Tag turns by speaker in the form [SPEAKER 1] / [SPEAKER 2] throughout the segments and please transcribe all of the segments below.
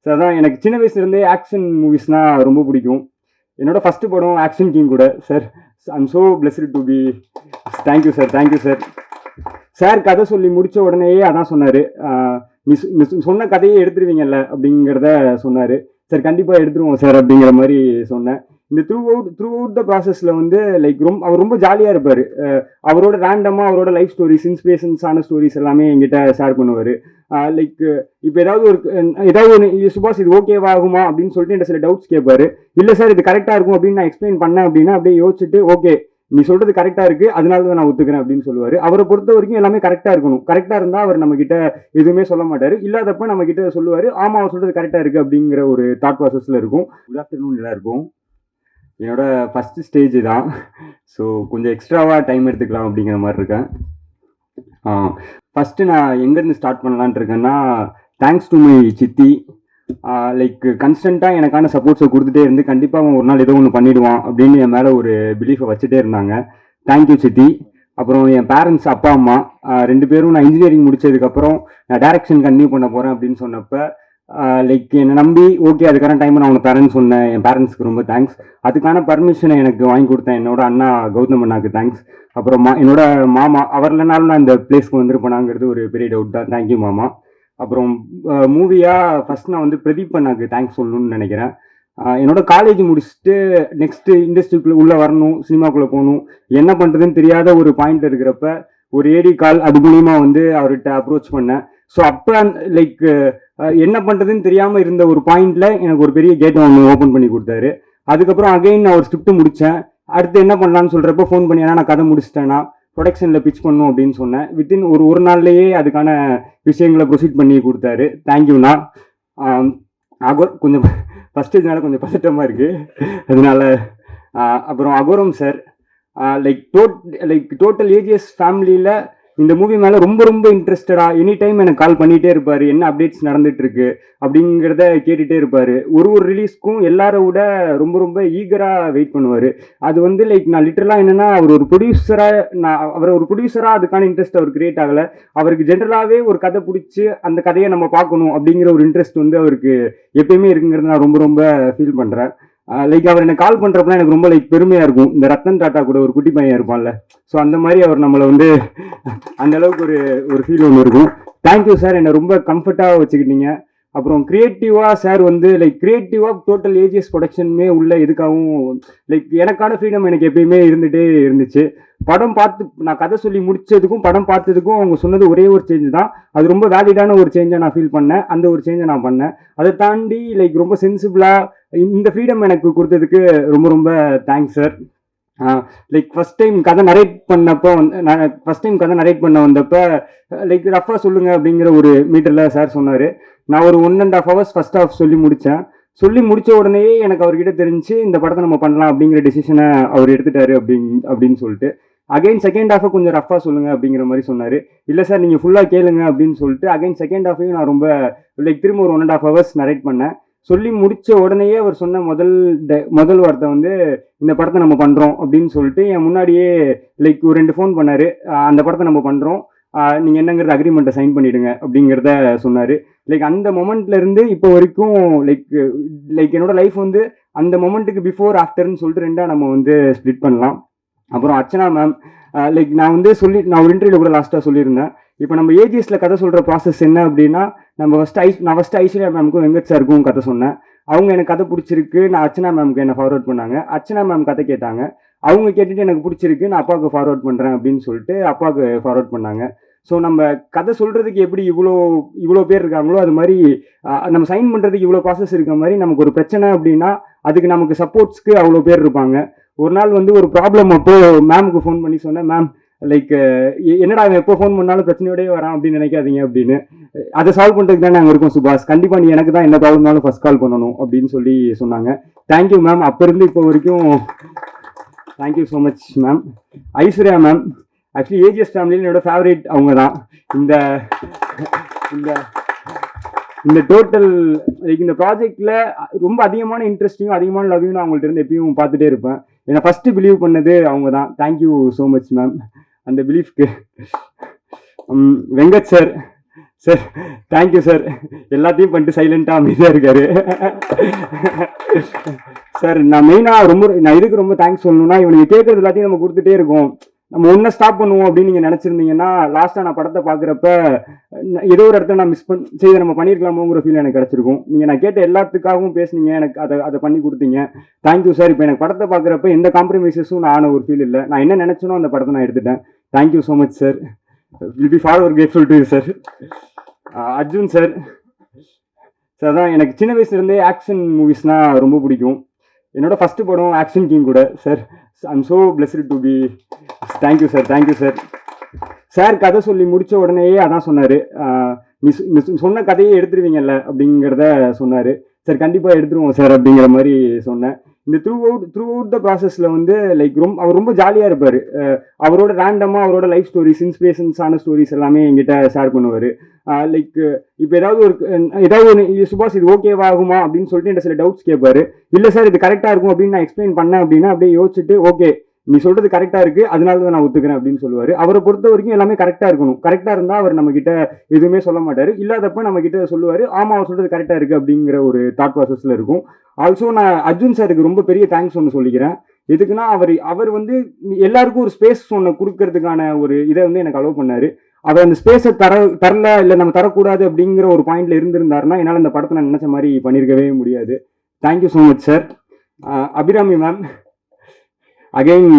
[SPEAKER 1] So அதான் எனக்கு சின்ன வயசுலேருந்தே ஆக்ஷன் மூவிஸ்னால் ரொம்ப பிடிக்கும். என்னோட ஃபஸ்ட்டு படம் ஆக்ஷன் கிங் கூட. Sir I'm so blessed to be. Thank you sir, thank you sir. Sir கதை சொல்லி முடித்த உடனேயே அதான் சொன்னார், நீ சொன்ன கதையே எடுத்துருவீங்கல்ல அப்படிங்கிறத சொன்னார். சார் கண்டிப்பாக எடுத்துருவோம் சார் அப்படிங்கிற மாதிரி சொன்னேன். இந்த த்ரூ அவுட் த ப்ராசஸில் வந்து லைக் அவர் ரொம்ப ஜாலியாக இருப்பார். அவரோட ரேண்டமாக அவரோட லைஃப் ஸ்டோரிஸ், இன்ஸ்பிரேஷன்ஸான ஸ்டோரிஸ் எல்லாமே எங்கிட்ட ஷேர் பண்ணுவார். லைக் இப்போ ஏதாவது ஒன்று சுபாஷ் இது ஓகேவா ஆகுமா அப்படின்னு சொல்லிட்டு என்கிட்ட சில டவுட்ஸ் கேட்பாரு. இல்லை சார் இது கரெக்டாக இருக்கும் அப்படின்னு நான் எக்ஸ்பிளைன் பண்ணேன் அப்படின்னா அப்படியே யோசிச்சுட்டு ஓகே நீ சொல்றது கரெக்டாக இருக்குது அதனால தான் நான் ஒத்துக்கிறேன் அப்படின்னு சொல்லுவார். அவரை பொறுத்த வரைக்கும் எல்லாமே கரெக்டாக இருக்கணும். கரெக்டாக இருந்தால் அவர் நம்மக்கிட்ட எதுவுமே சொல்ல மாட்டார். இல்லாதப்ப நம்மக்கிட்ட சொல்லுவார் ஆமாம் அவர் சொல்கிறது கரெக்டாக இருக்குது அப்படிங்கிற ஒரு தாட் ப்ராசஸில் இருக்கும். குட் ஆஃப்டர்நூன் எல்லாருக்கும். என்னோட ஃபஸ்ட்டு ஸ்டேஜ் தான். ஸோ கொஞ்சம் எக்ஸ்ட்ராவாக டைம் எடுத்துக்கலாம் அப்படிங்கிற மாதிரி இருக்கேன். ஃபஸ்ட்டு நான் எங்கேருந்து ஸ்டார்ட் பண்ணலான்ட்டு இருக்கேன்னா, தேங்க்ஸ் டு மை சித்தி. லைக் கன்ஸ்டண்ட்டாக எனக்கான சப்போர்ட்ஸை கொடுத்துட்டே இருந்து கண்டிப்பாக அவன் ஒரு நாள் ஏதோ ஒன்று பண்ணிவிடுவான் அப்படின்னு என் மேலே ஒரு பிலீஃபை வச்சுட்டே இருந்தாங்க. தேங்க்யூ சித்தி. அப்புறம் என் பேரண்ட்ஸ் அப்பா அம்மா 2 பேரும் நான் இன்ஜினியரிங் முடிச்சதுக்கப்புறம் நான் டைரக்ஷன் கன்டினியூ பண்ண போகிறேன் அப்படின்னு சொன்னப்போ லைக் என்னை நம்பி ஓகே அதுக்கான டைம் நான் உனக்கு தரேன்னு சொன்னேன். என் பேரண்ட்ஸ்க்கு ரொம்ப தேங்க்ஸ். அதுக்கான பர்மிஷனை எனக்கு வாங்கி கொடுத்தேன் என்னோட அண்ணா கௌதம் அண்ணாக்கு தேங்க்ஸ். அப்புறம் என்னோட மாமா அவர்லனாலும் நான் இந்த பிளேஸ்க்கு வந்திருப்பேனாங்கிறது ஒரு பெரிய டவுட் தான். தேங்க்யூ மாமா. அப்புறம் மூவியாக ஃபஸ்ட் நான் வந்து பிரதீப் அண்ணாக்கு தேங்க்ஸ் சொல்லணும்னு நினைக்கிறேன். என்னோட காலேஜ் முடிச்சுட்டு நெக்ஸ்ட்டு இண்டஸ்ட்ரிக்குள்ளே உள்ளே வரணும், சினிமாக்குள்ளே போகணும், என்ன பண்ணுறதுன்னு தெரியாத ஒரு பாயிண்ட் இருக்கிறப்ப ஒரு ஏடி கால் அது மூலியமா வந்து அவர்கிட்ட அப்ரோச் பண்ணேன். ஸோ அப்போ லைக் என்ன பண்ணுறதுன்னு தெரியாமல் இருந்த ஒரு பாயிண்ட்ல எனக்கு ஒரு பெரிய கேட்டை ஒன்று ஓப்பன் பண்ணி கொடுத்தாரு. அதுக்கப்புறம் அகைன் நான் ஒரு ஸ்கிரிப்ட் முடித்தேன். அடுத்து என்ன பண்ணலான்னு சொல்கிறப்ப ஃபோன் பண்ணி நான் கதை முடிச்சிட்டேன்னா ப்ரொடக்ஷனில் பிச் பண்ணும் அப்படின்னு சொன்னேன். வித்தின் ஒரு நாள்லேயே அதுக்கான விஷயங்களை ப்ரொசீட் பண்ணி கொடுத்தாரு. தேங்க்யூண்ணா. கொஞ்சம் ஃபஸ்ட் இதனால கொஞ்சம் பதட்டமாக இருக்குது அதனால. அப்புறம் அகோரம் சார் லைக் டோட்டல் ஏஜிஎஸ் ஃபேமிலியில் இந்த மூவி மேலே ரொம்ப ரொம்ப இன்ட்ரெஸ்டடாக எனி டைம் எனக்கு கால் பண்ணிகிட்டே இருப்பார். என்ன அப்டேட்ஸ் நடந்துகிட்ருக்கு அப்படிங்கிறத கேட்டுகிட்டே இருப்பார். ஒரு ரிலீஸ்க்கும் எல்லாரை விட ரொம்ப ரொம்ப ஈகராக வெயிட் பண்ணுவார். அது வந்து லைக் நான் லிட்டரலாக என்னென்னா அவரை ஒரு ப்ரொடியூசராக அதுக்கான இன்ட்ரெஸ்ட் அவர் கிரியேட் ஆகலை. அவருக்கு ஜென்ரலாகவே ஒரு கதை பிடிச்சி அந்த கதையை நம்ம பார்க்கணும் அப்படிங்கிற ஒரு இன்ட்ரெஸ்ட் வந்து அவருக்கு எப்பயுமே இருக்குங்கிறது நான் ரொம்ப ரொம்ப ஃபீல் பண்ணுறேன். லைக் அவர் எனக்கு கால் பண்ணுறப்பலாம் எனக்கு ரொம்ப லைக் பெருமையாக இருக்கும். இந்த ரத்தன் டாட்டா கூட ஒரு குட்டி பையன் இருப்பான்ல, ஸோ அந்த மாதிரி அவர் நம்மளை வந்து அந்த அளவுக்கு ஒரு ஃபீல் ஒன்று இருக்கும். தேங்க்யூ சார், என்னை ரொம்ப கம்ஃபர்ட்டாக வச்சுக்கிட்டீங்க. அப்புறம் கிரியேட்டிவாக சார் வந்து லைக் கிரியேட்டிவாக டோட்டல் ஏஜிஎஸ் ப்ரொடக்ஷனுமே உள்ள எதுக்காகவும் லைக் எனக்கான ஃப்ரீடம் எனக்கு எப்பயுமே இருந்துகிட்டே இருந்துச்சு. படம் பார்த்து நான் கதை சொல்லி முடிச்சதுக்கும் படம் பார்த்ததுக்கும் அவங்க சொன்னது ஒரே ஒரு சேஞ்ச் தான். அது ரொம்ப வேலிடான ஒரு சேஞ்சை நான் ஃபீல் பண்ணேன். அந்த ஒரு சேஞ்சை நான் பண்ணேன். அதை தாண்டி லைக் ரொம்ப சென்சிபிளாக இந்த ஃப்ரீடம் எனக்கு கொடுத்ததுக்கு ரொம்ப ரொம்ப thanks sir. Like first time கதை நரேட் பண்ண வந்தப்போ லைக் ரஃபாக சொல்லுங்க அப்படிங்கிற ஒரு மீட்டரில் சார் சொன்னார். நான் ஒரு 1.5 hours ஃபர்ஸ்ட் ஹாஃப் சொல்லி முடித்தேன். சொல்லி முடித்த உடனேயே எனக்கு அவர்கிட்ட தெரிஞ்சு இந்த படத்தை நம்ம பண்ணலாம் அப்படிங்கிற டெசிஷனை அவர் எடுத்துட்டாரு அப்படின்னு சொல்லிட்டு அகைன் செகண்ட் ஹாஃபை கொஞ்சம் ரஃபாக சொல்லுங்க அப்படிங்கிற மாதிரி சொன்னார். இல்லை சார் நீங்கள் ஃபுல்லாக கேளுங்க அப்படின்னு சொல்லிட்டு அகைன் செகண்ட் ஹாஃபையும் நான் ரொம்ப லைக் திரும்ப ஒரு 1.5 hours நரேட் பண்ணேன். சொல்லி முடித்த உடனேயே அவர் சொன்ன முதல் வார்த்தை வந்து இந்த படத்தை நம்ம பண்ணுறோம் அப்படின்னு சொல்லிட்டு என் முன்னாடியே லைக் ஒரு 2 ஃபோன் பண்ணார். அந்த படத்தை நம்ம பண்ணுறோம், நீங்கள் என்னங்கிறது அக்ரிமெண்ட்டை சைன் பண்ணிவிடுங்க அப்படிங்கிறத சொன்னார். லைக் அந்த மொமெண்ட்லேருந்து இப்போ வரைக்கும் லைக் என்னோட லைஃப் வந்து அந்த மொமெண்ட்டுக்கு பிஃபோர் ஆஃப்டர்னு சொல்லிட்டு 2ஆக நம்ம வந்து ஸ்ப்ளிட் பண்ணலாம். அப்புறம் அர்ச்சனா மேம் லைக் நான் ஒரு இன்டர்வியூவில் கூட லாஸ்ட்டாக சொல்லியிருந்தேன். இப்போ நம்ம ஏஜிஎஸ்ல கதை சொல்கிற ப்ராசஸ் என்ன அப்படின்னா, நான் ஃபஸ்ட்டு ஐஸ்வர்யா மேமுக்கும் வெங்கட் சாருக்கும் கதை சொன்னேன். அவங்க எனக்கு கதை பிடிச்சிருக்கு, நான் அர்ச்சனா மேமுக்கு என்ன ஃபார்வர்ட் பண்ணாங்க. அர்ச்சனா மேம் கதை கேட்டாங்க, அவங்க கேட்டுட்டு எனக்கு பிடிச்சிருக்கு, நான் அப்பாவுக்கு ஃபார்வர்ட் பண்ணுறேன் அப்படின்னு சொல்லிட்டு அப்பாவுக்கு ஃபார்வர்ட் பண்ணாங்க. ஸோ நம்ம கதை சொல்கிறதுக்கு எப்படி இவ்வளோ பேர் இருக்காங்களோ அது மாதிரி நம்ம சைன் பண்ணுறதுக்கு இவ்வளோ ப்ராசஸ் இருக்க மாதிரி நமக்கு ஒரு பிரச்சனை அப்படின்னா அதுக்கு நமக்கு சப்போர்ட்ஸ்க்கு அவ்வளோ பேர் இருப்பாங்க. ஒரு நாள் வந்து ஒரு ப்ராப்ளம் அப்போ மேமுக்கு ஃபோன் பண்ணி சொன்னேன், மேம் லைக் என்னடா அவன் எப்போ ஃபோன் பண்ணாலும் பிரச்சனையோடய வரான் அப்படின்னு நினைக்காதீங்க அப்படின்னு. அதை சால்வ் பண்ணுறதுக்கு தான் நாங்கள் இருக்கோம் சுபாஷ், கண்டிப்பாக நீ எனக்கு தான் என்ன ப்ராப்ளம்னாலும் ஃபர்ஸ்ட் கால் பண்ணணும் அப்படின்னு சொல்லி சொன்னாங்க. Thank you ma'am. அப்போ இருந்து இப்போ வரைக்கும் thank you so much ma'am. Aishwarya ma'am actually AGS ஃபேமிலியில் என்னோட ஃபேவரேட் அவங்க தான். இந்த டோட்டல் லைக் இந்த ப்ராஜெக்டில் ரொம்ப அதிகமான இன்ட்ரெஸ்டிங்கும் அதிகமான லவ்வையும் நான் அவங்கள்ட்ட இருந்து எப்பயும் பார்த்துட்டே இருப்பேன். என்னை ஃபஸ்ட்டு பிலீவ் பண்ணது அவங்க தான். தேங்க்யூ ஸோ மச் மேம் அந்த பிலீஃப்க்கு. Venkat sir sir thank you sir. எல்லாத்தையும் பண்ணிட்டு சைலண்டாக அமைதியாக இருக்காரு. சார் நான் நான் இதுக்கு ரொம்ப தேங்க்ஸ் சொல்லணும்னா, இவனுக்கு கேட்கறது எல்லாத்தையும் நம்ம கொடுத்துட்டே இருக்கோம். நம்ம ஒன்றை ஸ்டாப் பண்ணுவோம் அப்படின்னு நீங்கள் நினச்சிருந்தீங்கன்னா, லாஸ்ட்டாக நான் படத்தை பார்க்குறப்ப ஏதோ ஒரு இடத்துல நான் மிஸ் செய்து நம்ம பண்ணியிருக்கலாமோங்கிற ஃபீல் எனக்கு கிடச்சிருக்கும். நீங்கள் நான் கேட்ட எல்லாத்துக்காகவும் பேசுனீங்க, எனக்கு அதை பண்ணி கொடுத்தீங்க. Thank you sir. இப்போ எனக்கு படத்தை பார்க்குறப்ப எந்த காம்ப்ரமைசஸும் நான் ஆன ஒரு ஃபீல் இல்லை. நான் என்ன நினச்சனோ அந்த படத்தை நான் எடுத்துட்டேன். Thank you so much sir. Will be for grateful to you sir. Arjun sir. Sir தான் எனக்கு சின்ன வயசுலேருந்தே ஆக்ஷன் மூவிஸ்னால் ரொம்ப பிடிக்கும். என்னோட ஃபர்ஸ்ட் படம் ஆக்ஷன் கிங் கூட. Sir I'm so blessed to be. Thank you sir. Thank you sir. Sir கதை சொல்லி முடித்த உடனேயே அதான் சொன்னார், நீ சொன்ன கதையே எடுத்துருவீங்கல்ல அப்படிங்கிறத சொன்னார். சார் கண்டிப்பாக எடுத்துருவோம் சார் அப்படிங்கிற மாதிரி சொன்னேன். இந்த த்ரூ அவுட் த ப்ராசஸில் வந்து லைக் அவர் ரொம்ப ஜாலியாக இருப்பார். அவரோட ரேண்டமாக அவரோட லைஃப் ஸ்டோரிஸ், இன்ஸ்பிரேஷன்ஸான ஸ்டோரிஸ் எல்லாமே எங்கிட்ட ஷேர் பண்ணுவார். லைக் இப்போ ஏதாவது ஒன்று சுபாஷ் இது ஓகேவாகுமா அப்படின்னு சொல்லிட்டு என்கிட்ட சில டவுட்ஸ் கேட்பாரு. இல்லை சார் இது கரெக்டாக இருக்கும் அப்படின்னு நான் எக்ஸ்பிளைன் பண்ணேன் அப்படின்னா அப்படியே யோசிச்சுட்டு ஓகே நீ சொல்றது கரெக்டாக இருக்கு, அதனால தான் நான் ஒத்துக்கிறேன் அப்படின்னு சொல்லுவார். அவரை பொறுத்த வரைக்கும் எல்லாமே கரெக்டாக இருக்கணும். கரெக்டாக இருந்தால் அவர் நம்ம கிட்ட எதுவுமே சொல்ல மாட்டார். இல்லாதப்ப நம்ம கிட்ட சொல்லுவார், ஆமாம் அவர் சொல்றது கரெக்டாக இருக்கு அப்படிங்கிற ஒரு தாட் ப்ராசஸ்ல இருக்கும். ஆல்சோ நான் அர்ஜுன் சாருக்கு ரொம்ப பெரிய தேங்க்ஸ் ஒன்று சொல்லிக்கிறேன். எதுக்குன்னா அவர் வந்து எல்லாருக்கும் ஒரு ஸ்பேஸ் ஒன்று கொடுக்கறதுக்கான ஒரு இதை வந்து எனக்கு அலோவ் பண்ணாரு. அவர் அந்த ஸ்பேஸை தரல இல்லை நம்ம தரக்கூடாது அப்படிங்கிற ஒரு பாயிண்ட்ல இருந்திருந்தாருன்னா என்னால் அந்த படத்தை நான் நினைச்ச மாதிரி பண்ணியிருக்கவே முடியாது. Thank you so much sir. Abirami ma'am again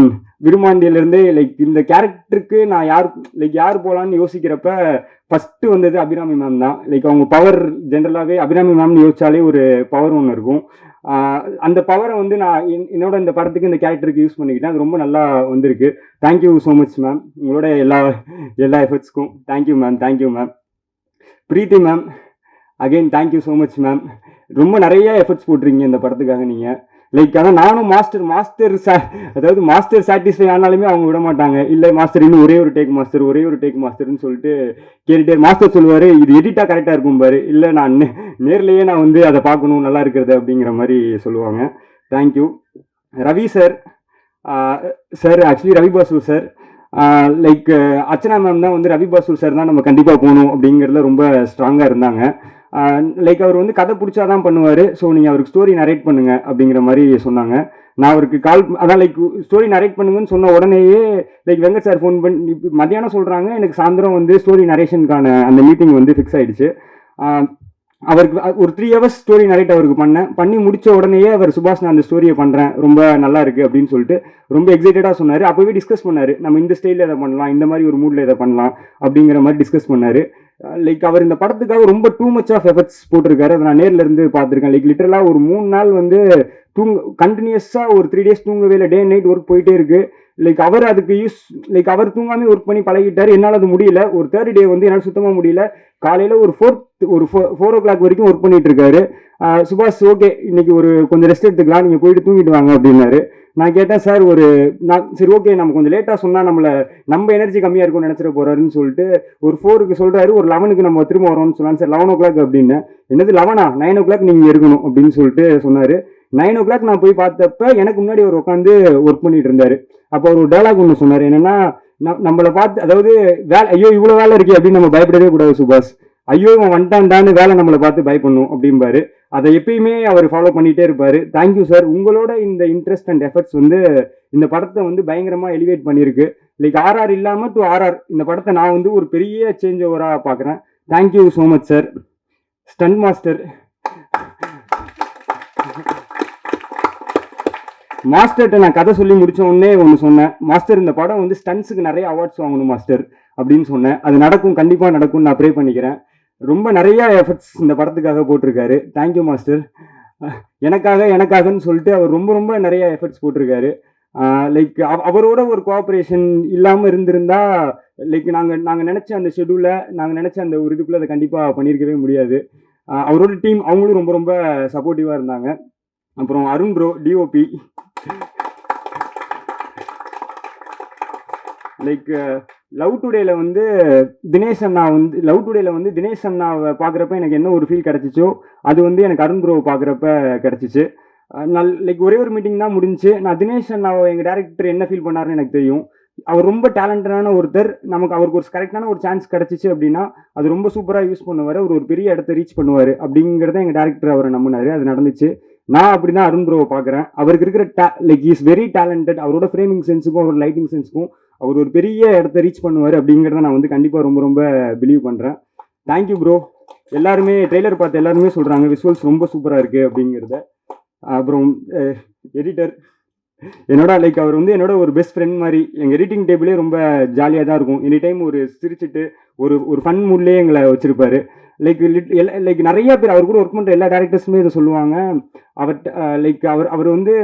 [SPEAKER 1] விருமாண்டியிலேருந்து லைக் இந்த கேரக்டருக்கு நான் யார் போகலான்னு யோசிக்கிறப்ப ஃபர்ஸ்ட் வந்தது அபிராமி மேம் தான். லைக் அவங்க பவர் ஜென்ரலாகவே அபிராமி மேம்னு யோசிச்சாலே ஒரு பவர் ஒன்று இருக்கும். அந்த பவரை வந்து நான் என்னோட இந்த படத்துக்கு இந்த கேரக்டருக்கு யூஸ் பண்ணிக்கிட்டேன். அது ரொம்ப நல்லா வந்திருக்கு. Thank you so much ma'am. உங்களோட எல்லா எஃபர்ட்ஸ்க்கும் thank you ma'am. Thank you ma'am. Preethi ma'am again thank you so much ma'am. ரொம்ப நிறைய எஃபர்ட்ஸ் போட்டிருக்கீங்க இந்த படத்துக்காக நீங்கள். லைக் ஆனால் நானும் மாஸ்டர் சாட்டிஸ்ஃபை ஆனாலுமே அவங்க விட மாட்டாங்க. இல்லை மாஸ்டர் இன்னும் ஒரே ஒரு டேக் மாஸ்டர்னு சொல்லிட்டு கேட்டுட்டே மாஸ்டர் சொல்லுவார், இது எடிட்டாக கரெக்டாக இருக்கும் பாரு, இல்லை நான் நேர்லேயே நான் வந்து அதை பார்க்கணும் நல்லா இருக்கிறது அப்படிங்கிற மாதிரி சொல்லுவாங்க. Thank you. Ravi sir. Sir actually Ravi Basu sir like Archana ma'am தான் வந்து ரவி பாசு சார் தான் நம்ம கண்டிப்பாக போகணும் அப்படிங்கிறதுல ரொம்ப ஸ்ட்ராங்காக இருந்தாங்க. லைக் அவர் வந்து கதை பிடிச்சாதான் பண்ணுவார். ஸோ நீங்கள் அவருக்கு ஸ்டோரி நரேட் பண்ணுங்க அப்படிங்கிற மாதிரி சொன்னாங்க. நான் அவருக்கு அதான் லைக் ஸ்டோரி நரேட் பண்ணுங்கன்னு சொன்ன உடனேயே லைக் வெங்கட் சார் ஃபோன் பண்ணி மத்தியானம் சொல்கிறாங்க, எனக்கு சாயந்தரம் வந்து ஸ்டோரி நரேஷனுக்கான அந்த மீட்டிங் வந்து ஃபிக்ஸ் ஆகிடுச்சு. அவருக்கு ஒரு 3 hours ஸ்டோரி நரேட் அவருக்கு பண்ணி முடித்த உடனேயே அவர் சுபாஷ் நான் அந்த ஸ்டோரியை பண்ணுறேன் ரொம்ப நல்லா இருக்குது அப்படின்னு சொல்லிட்டு ரொம்ப எக்ஸைட்டடாக சொன்னார். அப்போவே டிஸ்கஸ் பண்ணார், நம்ம இந்த ஸ்டைலில் எதை பண்ணலாம், இந்த மாதிரி ஒரு மூடில் எதை பண்ணலாம் அப்படிங்கிற மாதிரி டிஸ்கஸ் பண்ணார். லைக் அவர் இந்த படத்துக்காக ரொம்ப டூ மச் ஆஃப் எஃபர்ட்ஸ் போட்டிருக்காரு. அதை நான் நேரில் இருந்து பார்த்துருக்கேன். லைக் லிட்டரலாக ஒரு 3 நாள் வந்து கண்டினியூஸாக ஒரு 3 days தூங்கவே இல்லை. டே அண்ட் நைட் ஒர்க் போயிட்டே இருக்கு. லைக் அவர் அதுக்கு அவர் தூங்காமே ஒர்க் பண்ணி பழகிட்டார். என்னால் அது முடியல. ஒரு 3rd day வந்து என்னால் சுத்தமாக முடியல. காலையில் ஒரு 4 o'clock வரைக்கும் ஒர்க் பண்ணிட்டு இருக்காரு. சுபாஷ் ஓகே இன்னைக்கு கொஞ்சம் ரெஸ்ட் எடுத்துக்கலாம், நீங்கள் போயிட்டு தூங்கிட்டு வாங்க அப்படின்னாரு. நான் கேட்டேன் சார் சரி ஓகே நம்ம கொஞ்சம் லேட்டாக சொன்னால் நம்ம எனர்ஜி கம்மியாக இருக்கும்னு நினச்சிட போறாருன்னு சொல்லிட்டு ஒரு 4க்கு சொல்கிறாரு. ஒரு 11க்கு நம்ம திரும்ப வரோம்னு சொன்னாங்க. சார் 11 o'clock அப்படின்னு. என்னது 11 9 o'clock நீங்கள் இருக்கணும் அப்படின்னு சொல்லிட்டு சொன்னார். 9 o'clock நான் போய் பார்த்தப்ப எனக்கு முன்னாடி அவர் உட்காந்து ஒர்க் பண்ணிட்டு இருந்தாரு. அப்போ அவர் ஒரு டைலாக் ஒன்று சொன்னார். என்னன்னா நம்மளை பார்த்து அதாவது ஐயோ இவ்வளோ வேலை இருக்கே அப்படின்னு நம்ம பயப்படவே கூடாது சுபாஷ். ஐயோ இவன் வந்துட்டான்டான்னு வேலை நம்மளை பார்த்து பயப்படணும் அப்படிம்பாரு. அதை எப்பயுமே அவர் ஃபாலோ பண்ணிட்டே இருப்பாரு. Thank you sir. உங்களோட இந்த இன்ட்ரெஸ்ட் அண்ட் எஃபர்ட்ஸ் வந்து இந்த படத்தை வந்து பயங்கரமா எலிவேட் பண்ணியிருக்கு. லைக் RR இல்லாம டு RR இந்த படத்தை நான் வந்து ஒரு பெரிய சேஞ்ச் ஓவரா பாக்குறேன். Thank you so much sir. Stunt மாஸ்டர்கிட்ட நான் கதை சொல்லி முடிச்ச உடனே ஒன்று சொன்னேன், மாஸ்டர் இந்த படம் வந்து ஸ்டன்ஸுக்கு நிறைய அவார்ட்ஸ் வாங்கணும் மாஸ்டர் அப்படின்னு சொன்னேன். அது நடக்கும், கண்டிப்பாக நடக்கும், நான் ப்ரே பண்ணிக்கிறேன். ரொம்ப நிறைய எஃபர்ட்ஸ் இந்த படத்துக்காக போட்டிருக்காரு. Thank you master. எனக்காகன்னு சொல்லிட்டு அவர் ரொம்ப ரொம்ப நிறைய எஃபர்ட்ஸ் போட்டிருக்காரு. லைக் அவரோட ஒரு கோஆப்ரேஷன் இல்லாமல் இருந்திருந்தா லைக் நாங்கள் நினச்ச அந்த ஷெடியூலை நாங்கள் நினச்ச அந்த ஒரு இதுக்குள்ளே அதை கண்டிப்பாக பண்ணியிருக்கவே முடியாது. அவரோட டீம் அவங்களும் ரொம்ப ரொம்ப சப்போர்ட்டிவாக இருந்தாங்க. அப்புறம் Arun bro DOP like love டுடேல வந்து தினேஷ் அண்ணாவை பார்க்குறப்ப எனக்கு என்ன ஒரு ஃபீல் கிடச்சிச்சோ அது வந்து எனக்கு அருண் ப்ரோவை பார்க்குறப்ப கிடச்சிச்சு. லைக் ஒரே ஒரு மீட்டிங் தான் முடிஞ்சு. நான் தினேஷ் அண்ணாவை எங்கள் டேரக்டர் என்ன ஃபீல் பண்ணாருன்னு எனக்கு தெரியும். அவர் ரொம்ப டேலண்டடான ஒருத்தர். நமக்கு அவருக்கு ஒரு கரெக்டான ஒரு சான்ஸ் கிடைச்சிச்சு அப்படின்னா அது ரொம்ப சூப்பராக யூஸ் பண்ணுவார். அவர் ஒரு பெரிய இடத்த ரீச் பண்ணுவார் அப்படிங்கிறத எங்கள் டேரக்டர் அவரை நம்பினார். அது நடந்துச்சு. நான் அப்படி தான் அருண் ப்ரோவை பார்க்குறேன். அவருக்கு இருக்கிற லைக் இஸ் வெரி டேலண்டட். அவரோட ஃப்ரேமிங் சென்ஸுக்கும் அவரோட லைட்டிங் சென்ஸுக்கும் அவர் ஒரு பெரிய இடத்த ரீச் பண்ணுவார் அப்படிங்கிறத நான் வந்து கண்டிப்பாக ரொம்ப ரொம்ப பிலீவ் பண்ணுறேன். Thank you bro. எல்லாருமே ட்ரெய்லர் பார்த்து எல்லாருமே சொல்கிறாங்க விஷுவல்ஸ் ரொம்ப சூப்பராக இருக்குது அப்படிங்கிறத. அப்புறம் எடிட்டர் என்னோட லைக் அவர் வந்து என்னோட ஒரு பெஸ்ட் ஃப்ரெண்ட் மாதிரி. எங்கள் எடிட்டிங் டேபிளே ரொம்ப ஜாலியாக தான் இருக்கும். எனி டைம் ஒரு சிரிச்சுட்டு ஒரு ஒரு ஃபன் மூட்லேயே எங்களை வச்சுருப்பாரு. லைக் லைக் நிறைய பேர் அவர் கூட ஒர்க் பண்ணுற எல்லா டேரக்டர்ஸுமே இதை சொல்லுவாங்க. அவர் லைக் அவர் வந்து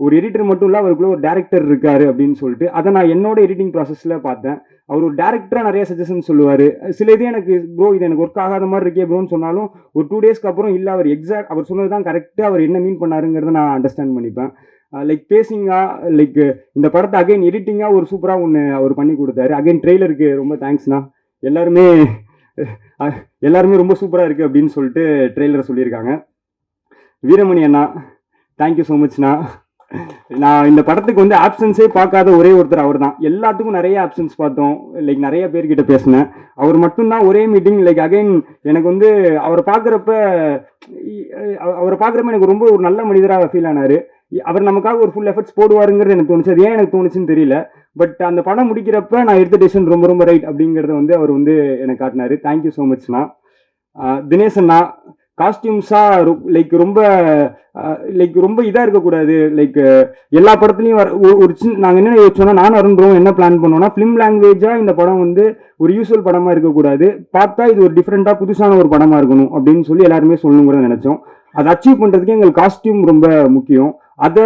[SPEAKER 1] ஒரு எடிட்டர் மட்டும் இல்லை, அவருக்குள்ள ஒரு டேரக்டர் இருக்காரு அப்படின்னு சொல்லிட்டு. அதை நான் என்னோட எடிட்டிங் ப்ராசஸில் பார்த்தேன். அவர் ஒரு டேரக்டராக நிறைய சஜஷன் சொல்லுவார். சில இது எனக்கு ப்ரோ இது எனக்கு ஒர்க் ஆகாத மாதிரி இருக்கே ப்ரோன்னு சொன்னாலும் ஒரு 2 டேஸ்க்கு அப்புறம் இல்லை அவர் எக்ஸாக்ட் அவர் சொன்னது தான் கரெக்டாக அவர் என்ன மீன் பண்ணாருங்கிறத நான் அண்டர்ஸ்டாண்ட் பண்ணிப்பேன். லைக் பேசிங்காக லைக் இந்த படத்தை அகைன் எடிட்டிங்காக ஒரு சூப்பராக ஒன்று அவர் பண்ணி கொடுத்தாரு. அகைன் ட்ரெய்லருக்கு ரொம்ப தேங்க்ஸ்ண்ணா. எல்லாருமே ரொம்ப சூப்பராக இருக்குது அப்படின்னு சொல்லிட்டு ட்ரெய்லரை சொல்லியிருக்காங்க. வீரமணி அண்ணா தேங்க்யூ ஸோ மச்ண்ணா. நான் இந்த படத்துக்கு வந்து ஆப்ஷன்ஸே பார்க்காத ஒரே ஒருத்தர் அவர் தான். எல்லாத்துக்கும் நிறைய ஆப்ஷன்ஸ் பார்த்தோம். லைக் நிறைய பேர்கிட்ட பேசினேன். அவர் மட்டும்தான் ஒரே மீட்டிங். லைக் அகைன் எனக்கு வந்து அவரை பார்க்குறப்ப எனக்கு ரொம்ப ஒரு நல்ல மனிதராக ஃபீல் ஆனார். அவர் நமக்காக ஒரு ஃபுல் எஃபர்ட்ஸ் போடுவாருங்கிறது எனக்கு தோணுச்சு. அது ஏன் எனக்கு தோணுச்சுன்னு தெரியல. பட் அந்த படம் முடிக்கிறப்ப நான் எடுத்த டெசிஷன் ரொம்ப ரொம்ப ரைட் அப்படிங்கிறத வந்து அவர் வந்து எனக்கு காட்டினாரு. தேங்க்யூ ஸோ மச்ண்ணா. தினேஷ் அண்ணா காஸ்டியூம்ஸாக லைக் ரொம்ப இதாக இருக்கக்கூடாது. லைக் எல்லா படத்துலையும் ஒரு சின்ன நாங்கள் என்ன யோசிச்சோன்னா நானும் அருண்றோம் என்ன பிளான் பண்ணோம்னா ஃபிலிம் லாங்குவேஜாக இந்த படம் வந்து ஒரு யூஸ்வல் படமாக இருக்கக்கூடாது. பார்த்தா இது ஒரு டிஃப்ரெண்ட்டாக புதுசான ஒரு படமாக இருக்கணும் அப்படின்னு சொல்லி எல்லாருமே சொல்லணுங்கிறத நினச்சோம். அதை அச்சீவ் பண்ணுறதுக்கு எங்களுக்கு காஸ்டியூம் ரொம்ப முக்கியம். அதை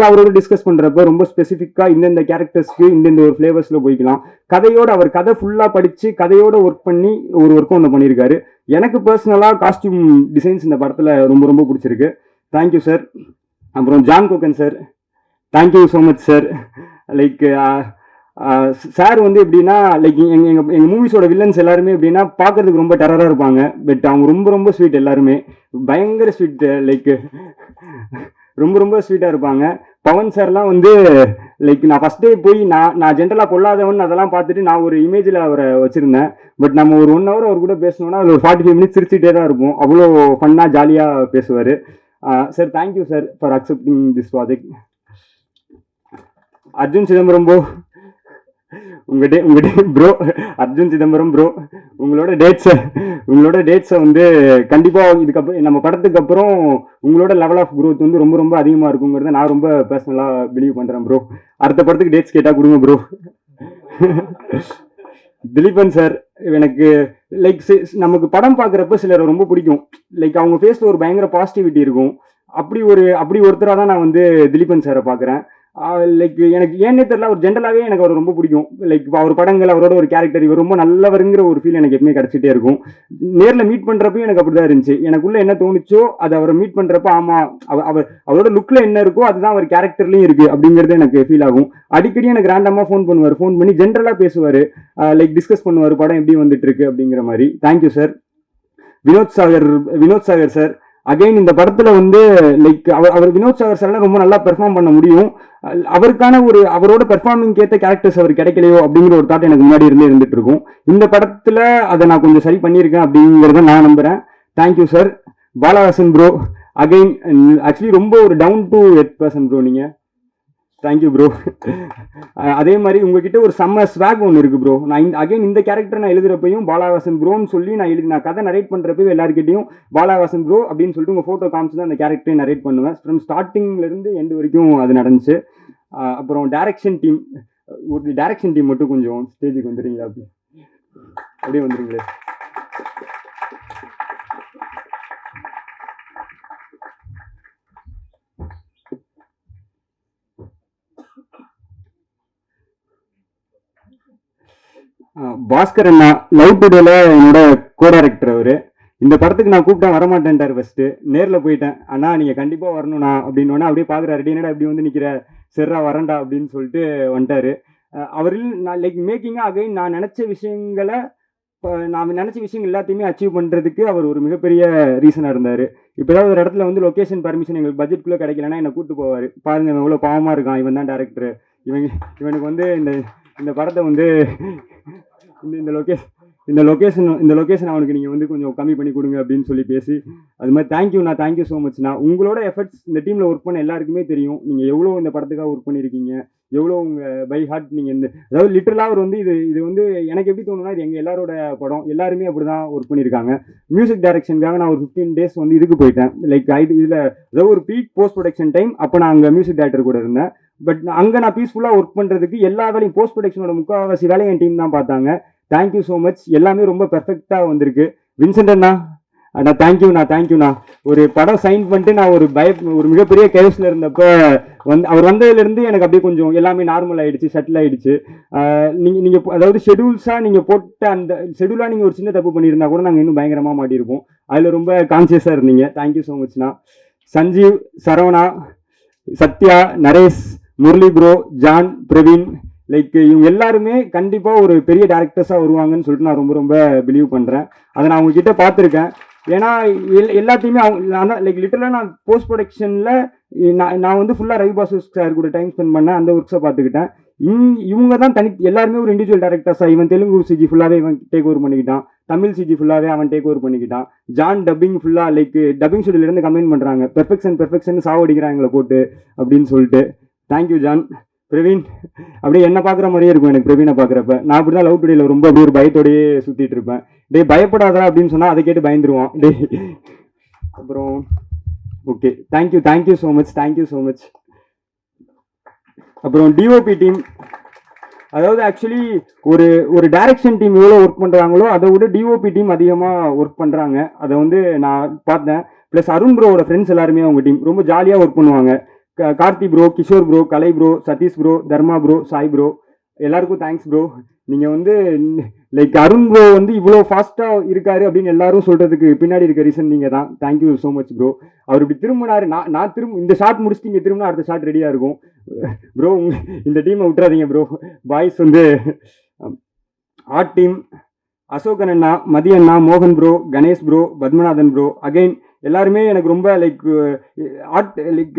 [SPEAKER 1] அவரோட டிஸ்கஸ் பண்ணுறப்ப ரொம்ப ஸ்பெசிஃபிக்காக இந்தந்த கேரக்டர்ஸ்க்கு இந்தந்த ஒரு ஃப்ளேவர்ஸில் போய்க்கலாம். கதையோட அவர் கதை ஃபுல்லாக படித்து கதையோட ஒர்க் பண்ணி ஒரு ஒர்க் ஒன்று பண்ணியிருக்காரு. எனக்கு பர்சனலாக காஸ்டியூம் டிசைன்ஸ் இந்த படத்தில் ரொம்ப ரொம்ப பிடிச்சிருக்கு. Thank you sir. அப்புறம் John Kokken sir thank you so much sir. Like sir வந்து எப்படின்னா லைக் எங்கள் மூவிஸோட வில்லன்ஸ் எல்லாருமே எப்படின்னா பார்க்கறதுக்கு ரொம்ப டெரராக இருப்பாங்க. பட் அவங்க ரொம்ப ரொம்ப ஸ்வீட். எல்லாருமே பயங்கர ஸ்வீட். லைக் ரொம்ப ரொம்ப ஸ்வீட்டாக இருப்பாங்க. பவன் சார்லாம் வந்து லைக் நான் ஃபஸ்ட் டே போய் நான் ஜென்ரலாக பொல்லாதவன் அதெல்லாம் பார்த்துட்டு நான் ஒரு இமேஜில் அவரை வச்சுருந்தேன். பட் நம்ம ஒரு 1 hour அவர் கூட பேசணும்னா அது ஒரு 45 minutes சிரிச்சுட்டே தான் இருப்போம். அவ்வளோ ஃபன்னாக ஜாலியாக பேசுவார். Sir thank you sir for accepting this project. Arjun Chidambaram bro உங்க ப்ரோ அர்ஜுன் சிதம்பரம் ப்ரோ உங்களோட டேட்ஸை வந்து கண்டிப்பாக இதுக்கப்புறம் நம்ம படத்துக்கு அப்புறம் உங்களோட லெவல் ஆஃப் க்ரோத் வந்து ரொம்ப ரொம்ப அதிகமாக இருக்குங்கிறத நான் ரொம்ப பர்சனலாக பிலீவ் பண்ணுறேன் ப்ரோ. அடுத்த படத்துக்கு டேட்ஸ் கேட்டால் கொடுங்க ப்ரோ. திலீபன் சார் எனக்கு லைக் நமக்கு படம் பார்க்குறப்ப சிலர் ரொம்ப பிடிக்கும். லைக் அவங்க ஃபேஸில் ஒரு பயங்கர பாசிட்டிவிட்டி இருக்கும். அப்படி ஒருத்தராக தான் நான் வந்து திலீபன் சாரை பார்க்குறேன். லைக் எனக்கு ஏன்னே தெரியல அவர் ஜென்ரலாகவே எனக்கு அவர் ரொம்ப பிடிக்கும். லைக் அவர் படங்கள் அவரோட ஒரு கேரக்டர் இவர் ரொம்ப நல்லவருங்கிற ஒரு ஃபீல் எனக்கு எப்பவுமே கிடச்சிட்டே இருக்கும். நேரில் மீட் பண்ணுறப்பையும் எனக்கு அப்படி தான் இருந்துச்சு. எனக்குள்ள என்ன தோணுச்சோ அதை அவரை மீட் பண்ணுறப்ப ஆமாம் அவரோட லுக்கில் என்ன இருக்கோ அதுதான் அவர் கேரக்டர்லையும் இருக்குது அப்படிங்கிறது எனக்கு ஃபீல் ஆகும். அடிக்கடி எனக்கு ரேண்டமாக ஃபோன் பண்ணி ஜென்ரலாக பேசுவார். லைக் டிஸ்கஸ் பண்ணுவார் படம் எப்படி வந்துட்டு இருக்கு அப்படிங்கிற மாதிரி. Thank you sir. Vinod Sagar sir again இந்த படத்துல வந்து லைக் அவர் வினோத் சாகர் சார் ரொம்ப நல்லா பெர்ஃபார்ம் பண்ண முடியும். அவருக்கான அவரோட பெர்ஃபார்மிங் ஏற்ற கேரக்டர்ஸ் அவர் கிடைக்கலையோ அப்படிங்கிற ஒரு தாட் எனக்கு முன்னாடி இருந்துட்டு இருக்கும். இந்த படத்துல அதை நான் கொஞ்சம் சரி பண்ணியிருக்கேன் அப்படிங்கிறத நான் நம்புறேன். Thank you sir. Balahasan bro again actually ரொம்ப ஒரு down to earth person bro நீங்க. Thank you bro. அதே மாதிரி உங்ககிட்ட ஒரு செம்ம ஸ்வாக் ஒன்று இருக்குது ப்ரோ. நான் இந்த கேரக்டர் நான் எழுதுறப்பையும் பாலஹாசன் ப்ரோன்னு சொல்லி நான் கதை நரேட் பண்ணுறப்பையும் எல்லாருக்கிட்டையும் பாலஹாசன் ப்ரோ அப்படின்னு சொல்லிட்டு உங்கள் ஃபோட்டோ காமிச்சு தான் அந்த கேரக்டரை நரேட் பண்ணுவேன். ஃப்ரம் ஸ்டார்டிங்லேருந்து எண்டு வரைக்கும் அது நடந்துச்சு. அப்புறம் டேரக்ஷன் டீம் மட்டும் கொஞ்சம் ஸ்டேஜுக்கு வந்துடுறீங்களா? அப்படியே வந்துடுங்களே. பாஸ்கர் அண்ணா லவ் டுடேல என்னோட கோ டைரக்டர் அவரு. இந்த படத்துக்கு நான் கூப்பிட்டேன் வரமாட்டேன்ட்டார். ஃபர்ஸ்ட் நேரில் போயிட்டேன். அண்ணா நீங்க கண்டிப்பா வரணும்ண்ணா அப்படின்னு அப்படியே பாக்குறாரு. என்னடா இப்படி வந்து நிக்கிற சரிடா வரண்டா அப்படின்னு சொல்லிட்டு வந்துட்டாரு. அவரில் நான் லைக் மேக்கிங்காக அகைன் நான் நினைச்ச விஷயங்கள் எல்லாத்தையுமே அச்சீவ் பண்றதுக்கு அவர் ஒரு மிகப்பெரிய ரீசனா இருந்தாரு. இப்போ ஏதாவது ஒரு இடத்துல வந்து லொகேஷன் பர்மிஷன் எங்களுக்கு பட்ஜெட்குள்ள கிடைக்கலன்னா என்னை கூப்பிட்டு போவாரு. பாருங்க இவன் எவ்வளவு பாவமா இருக்கான், இவன் தான் டேரக்டர், இவனுக்கு வந்து இந்த படத்தை வந்து இந்த லொக்கேஷன் அவனுக்கு நீங்கள் வந்து கொஞ்சம் கம்மி பண்ணி கொடுங்க அப்படின்னு சொல்லி பேசி அது மாதிரி தேங்க்யூ ஸோ மச்ண்ணா. உங்களோட எஃபர்ட்ஸ் இந்த டீமில் ஒர்க் பண்ண எல்லாருக்குமே தெரியும். நீங்கள் எவ்வளோ இந்த படத்துக்காக ஒர்க் பண்ணியிருக்கீங்க, எவ்வளோ உங்கள் பை ஹார்ட் நீங்கள் இந்த அதாவது லிட்டரலாக அவர் வந்து இது வந்து எனக்கு எப்படி தோணுன்னா இது எங்கள் எல்லாரோட படம், எல்லாருமே அப்படி தான் ஒர்க் பண்ணியிருக்காங்க. மியூசிக் டைரக்ஷனுக்காக நான் ஒரு 15 days வந்து இதுக்கு போயிட்டேன். லைக் இதில் அதாவது ஒரு பீக் போஸ்ட் ப்ரொடக்ஷன் டைம். அப்போ நான் அங்கே மியூசிக் டைரக்டர் கூட இருந்தேன். பட் அங்கே நான் பீஸ்ஃபுல்லாக ஒர்க் பண்ணுறதுக்கு எல்லா வேலையும் போஸ்ட் ப்ரொடக்ஷனோட முக்கால்வாசி வேலையை என் டீம் தான் பார்த்தாங்க. Thank you so much. எல்லாமே ரொம்ப பெர்ஃபெக்டாக வந்திருக்கு. வின்சென்ட் அண்ணா தேங்க்யூண்ணா. ஒரு படம் சைன் பண்ணிட்டு நான் ஒரு மிகப்பெரிய கேஸ்ல இருந்தப்ப அவர் வந்ததுலேருந்து எனக்கு அப்படியே கொஞ்சம் எல்லாமே நார்மல் ஆயிடுச்சு, செட்டில் ஆயிடுச்சு. நீங்கள் அதாவது ஷெடியூல்ஸாக நீங்கள் போட்ட அந்த ஷெடியூலாக நீங்கள் ஒரு சின்ன தப்பு பண்ணியிருந்தா கூட நாங்கள் இன்னும் பயங்கரமாக மாட்டியிருப்போம். அதில் ரொம்ப கான்சியஸாக இருந்தீங்க. தேங்க்யூ ஸோ மச்ண்ணா. Sanjeev, Saravana, Sathya, Naresh, Murali bro, John, Praveen, like இவங்க எல்லாருமே கண்டிப்பாக ஒரு பெரிய டேரக்டர்ஸாக வருவாங்கன்னு சொல்லிட்டு நான் ரொம்ப பிலீவ் பண்ணுறேன். அதை நான் உங்ககிட்ட பார்த்துருக்கேன். ஏன்னா எல்லாத்தையுமே அவங்க லைக் லிட்டரலாக நான் போஸ்ட் ப்ரொடக்ஷனில் நான் வந்து ஃபுல்லாக ரவி பாசு சார் கூட டைம் ஸ்பெண்ட் பண்ணேன். அந்த ஒர்க்ஸை பார்த்துக்கிட்டேன். இவங்க தான் எல்லாருமே ஒரு இண்டிவிஜுவல் டேரக்டர்ஸாக. இவன் தெலுங்கு சிஜி ஃபுல்லாகவே இவன் டேக் ஓவர் பண்ணிக்கிட்டான். தமிழ் சிஜி ஃபுல்லாகவே அவன் டேக் ஓவர் பண்ணிக்கிட்டான். ஜான் டப்பிங் ஃபுல்லாக லைக் டப்பிங் ஸ்டுடியோலேருந்து கமெண்ட் பண்ணுறாங்க, பெர்ஃபெக்ஷன் சாவடிக்கிறாங்க எங்களை போட்டு அப்படின்னு சொல்லிட்டு. Thank you John. பிரவீன் அப்படியே என்ன பார்க்குற மாதிரியே இருக்கும் எனக்கு பிரவீனை பார்க்குறப்ப. நான் அப்படி தான் லவ் டுடேல ரொம்ப அப்படியே ஒரு பயத்தோடையே சுற்றிட்டு இருப்பேன். டே பயப்படாதா அப்படின்னு சொன்னால் அதை கேட்டு பயந்துருவான் டே. அப்புறம் ஓகே தேங்க்யூ ஸோ மச். அப்புறம் டிஓபி டீம், அதாவது ஆக்சுவலி ஒரு டைரக்ஷன் டீம் எவ்வளோ ஒர்க் பண்ணுறாங்களோ அதை விட டிஓபி டீம் அதிகமாக ஒர்க் பண்ணுறாங்க. அதை வந்து நான் பார்த்தேன். ப்ளஸ் அருண் ப்ரோவோட ஃப்ரெண்ட்ஸ் எல்லாருமே அவங்க டீம் ரொம்ப ஜாலியாக ஒர்க் பண்ணுவாங்க. கார்த்தி ப்ரோ, கிஷோர் ப்ரோ, கலை ப்ரோ, சதீஷ் ப்ரோ, தர்மா ப்ரோ, சாய் ப்ரோ, எல்லாருக்கும் தேங்க்ஸ் ப்ரோ. நீங்கள் வந்து லைக் அருண் ப்ரோ வந்து இவ்வளோ ஃபாஸ்ட்டாக இருக்காரு அப்படின்னு எல்லாரும் சொல்கிறதுக்கு பின்னாடி இருக்க ரீசன் நீங்கள் தான். Thank you so much bro. அவர் இப்படி திரும்பினாரு, நான் இந்த ஷாட் முடிச்சுட்டு இங்கே திரும்பினா அடுத்த ஷாட் ரெடியாக இருக்கும் ப்ரோ. இந்த டீமை விட்டுறாதீங்க ப்ரோ. பாய்ஸ் வந்து ஆர்ட் டீம் அசோகன் அண்ணா, மதி அண்ணா, மோகன் bro, Ganesh bro, Padmanathan bro, again எல்லாருமே எனக்கு ரொம்ப லைக் ஆர்ட் லைக்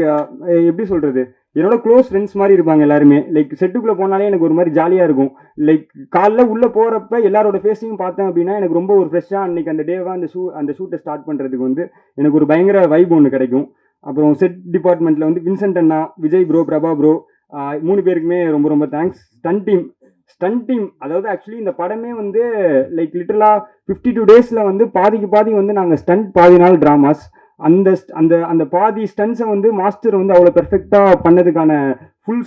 [SPEAKER 1] எப்படி சொல்கிறது, என்னோட க்ளோஸ் ஃப்ரெண்ட்ஸ் மாதிரி இருப்பாங்க எல்லாருமே. லைக் செட்டுக்குள்ளே போனாலே எனக்கு ஒரு மாதிரி ஜாலியாக இருக்கும். லைக் காலைல உள்ளே போகிறப்ப எல்லாரோட ஃபேஸையும் பார்த்தேன் அப்படின்னா எனக்கு ரொம்ப ஒரு ஃப்ரெஷ்ஷாக அன்றைக்கி அந்த டேவாக அந்த ஷூட்டை ஸ்டார்ட் பண்ணுறதுக்கு வந்து எனக்கு ஒரு பயங்கர வைப் ஒன்று கிடைக்கும். அப்புறம் செட் டிபார்ட்மெண்ட்டில் வந்து வின்சென்ட் அண்ணா, விஜய் ப்ரோ, பிரபா ப்ரோ, 3 பேருக்குமே ரொம்ப தேங்க்ஸ். ஸ்டன்ட் டீம் அதாவது ஆக்சுவலி இந்த படமே வந்து லைக் லிட்டரலாக 52 days வந்து பாதி வந்து நாங்கள் ஸ்டண்ட், பாதி நாள் ட்ராமாஸ். அந்த பாதி ஸ்டன்ஸை வந்து மாஸ்டர் வந்து அவ்வளோ பெர்ஃபெக்டாக பண்ணதுக்கான ஃபுல்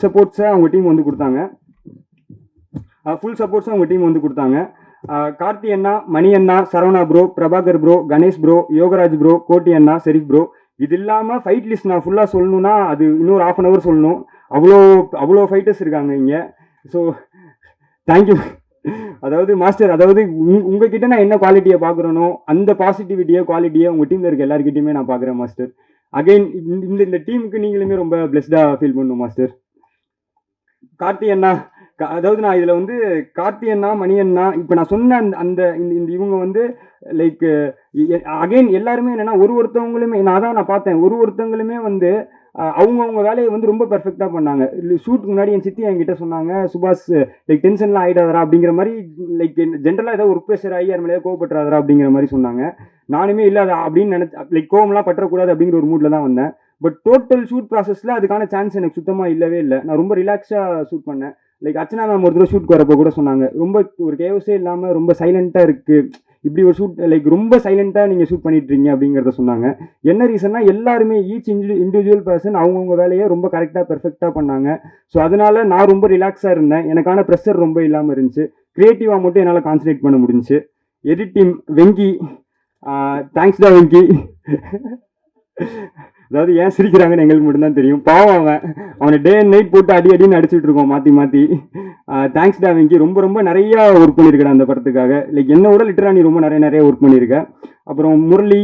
[SPEAKER 1] சப்போர்ட்ஸை அவங்க டீம் வந்து கொடுத்தாங்க. கார்த்தி அண்ணா, மணி அண்ணா, Saravana bro, Prabhakar bro, Ganesh bro, Yogaraj bro, Koti அண்ணா, ஷெரீப் ப்ரோ. இது இல்லாமல் ஃபைட் லிஸ்ட் நான் ஃபுல்லாக சொல்லணும்னா அது இன்னொரு 1/2 hour சொல்லணும். அவ்வளோ ஃபைட்டர்ஸ் இருக்காங்க இங்கே. So thank you. அதாவது மாஸ்டர், அதாவது உங்ககிட்ட நான் என்ன குவாலிட்டியை பார்க்குறேனோ அந்த குவாலிட்டியை உங்கள் டீமில் இருக்க எல்லாருக்கிட்டையுமே நான் பார்க்குறேன் மாஸ்டர். அகைன் இந்த டீமுக்கு நீங்களுமே ரொம்ப பிளெஸ்டாக ஃபீல் பண்ணணும் மாஸ்டர். கார்த்தி அண்ணா, அதாவது நான் இதில் வந்து கார்த்தி அண்ணா, மணி அண்ணா, இப்போ நான் சொன்ன அந்த இவங்க வந்து லைக் அகைன் எல்லாருமே என்னென்னா ஒருத்தவங்களுமே நான் பார்த்தேன். ஒருத்தவங்களுமே வந்து அவங்கவுங்க வேலையை வந்து ரொம்ப பெர்ஃபெக்டாக பண்ணாங்க. ஷூட்டுக்கு முன்னாடி என் சித்தி என்கிட்ட சொன்னாங்க, சுபாஷ் லைக் டென்ஷன்லாம் ஆகிடாதரா அப்படிங்கிற மாதிரி, லைக் ஜென்ரலாக ஏதோ ஒர்க் ப்ரெஷர் ஆகி யார் மேலேயோ கோவப்பட்டுறாதரா அப்படிங்கிற மாதிரி சொன்னாங்க. நானுமே இல்லை அப்படின்னு லைக் கோவம்லாம் பற்றக்கூடாது அப்படிங்கிற ஒரு மூடில் தான் வந்தேன். பட் டோட்டல் ஷூட் ப்ராசஸில் அதுக்கான சான்ஸ் எனக்கு சுத்தமாக இல்லவே இல்லை. நான் ரொம்ப ரிலாக்ஸாக ஷூட் பண்ணேன். லைக் அர்ச்சனா மேம் ஒரு தடவை ஷூட் வரப்போ கூட சொன்னாங்க, ரொம்ப ஒரு கேவஸே இல்லாமல் ரொம்ப சைலண்ட்டாக இருக்குது, இப்படி ஒரு ஷூட் லைக் ரொம்ப சைலண்ட்டாக நீங்கள் ஷூட் பண்ணிட்டுருங்க அப்படிங்கிறத சொன்னாங்க. என்ன ரீசன்னா எல்லாருமே ஈச் இண்டிவிஜுவல் பர்சன் அவங்கவுங்க வேலையை ரொம்ப கரெக்டாக பெர்ஃபெக்டாக பண்ணாங்க. ஸோ அதனால நான் ரொம்ப ரிலாக்ஸாக இருந்தேன். எனக்கான ப்ரெஷர் ரொம்ப இல்லாமல் இருந்துச்சு. க்ரியேட்டிவாக மட்டும் என்னால் கான்சன்ட்ரேட் பண்ண முடிஞ்சுச்சு. எடிட் டீம் வெங்கி, தேங்க்ஸ் டா வெங்கி. அதாவது ஏன் சிரிக்கிறாங்கன்னு எங்களுக்கு மட்டும்தான் தெரியும். பாவம் அவனை டே அண்ட் நைட் போட்டு அடின்னு அடிச்சுட்டு இருக்கோம் மாற்றி. தேங்க்ஸ் டா வெங்கி. ரொம்ப நிறையா ஒர்க் பண்ணியிருக்கேன் அந்த படத்துக்காக. லைக் என்னோட லிட்டரா நீ ரொம்ப நிறைய ஒர்க் பண்ணியிருக்க. அப்புறம் முரளி,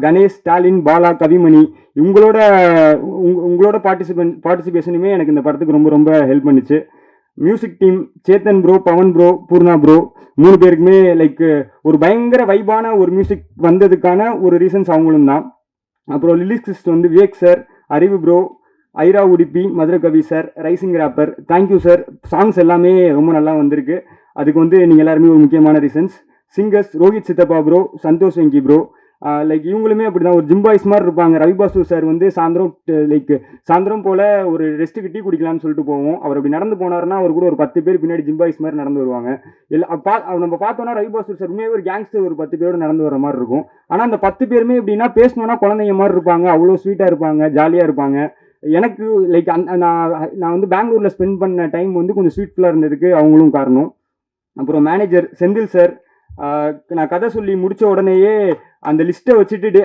[SPEAKER 1] கணேஷ், ஸ்டாலின், பாலா, கவிமணி, உங்களோட பார்ட்டிசிபேஷனுமே எனக்கு இந்த படத்துக்கு ரொம்ப ஹெல்ப் பண்ணிச்சு. Music team Chetan bro, Pavan bro, Poorna bro, 3 பேருக்குமே லைக் ஒரு பயங்கர வைபான ஒரு மியூசிக் வந்ததுக்கான ஒரு ரீசன்ஸ் அவங்களும் தான். அப்புறம் லிரிக்ஸிஸ்ட் வந்து Vivek sir, Arivu bro, Aira Udupi, Madurai Kavi sir, rising rapper, thank you sir. Songs எல்லாமே ரொம்ப நல்லா வந்திருக்கு. அதுக்கு வந்து நீங்கள் எல்லாருமே ஒரு முக்கியமான ரீசன்ஸ். சிங்கர்ஸ் ரோஹித் சித்தப்பா bro, Santhosh Venki bro, like இவங்களுமே அப்படி தான் ஒரு ஜிம் பாய்ஸ் மாதிரி இருப்பாங்க. ரவி பாசு சார் வந்து சாயந்தரம் போல் ஒரு ரெஸ்ட்டுக்கு டீ குடிக்கலாம்னு சொல்லிட்டு போவோம். அவர் அப்படி நடந்து போனார்னா அவர் கூட ஒரு 10 பேர் பின்னாடி ஜிம் பாய்ஸ் மாதிரி நடந்து வருவாங்க. நம்ம பார்த்தோன்னா ரவி பாசு சார் உண்மையாக ஒரு கேங்ஸ்டர் ஒரு 10 பேரோட நடந்து வர மாதிரி இருக்கும். ஆனால் அந்த 10 பேருமே எப்படின்னா பேசணுன்னா குழந்தைங்க மாதிரி இருப்பாங்க. அவ்வளோ ஸ்வீட்டாக இருப்பாங்க, ஜாலியாக இருப்பாங்க. எனக்கு லைக் நான் வந்து பெங்களூரில் ஸ்பெண்ட் பண்ண டைம் வந்து கொஞ்சம் ஸ்வீட்ஃபுல்லாக இருந்ததுக்கு அவங்களும் காரணம். அப்புறம் மேனேஜர் செந்தில் சார், நான் கதை சொல்லி முடித்த உடனேயே அந்த லிஸ்ட்டை வச்சுட்டு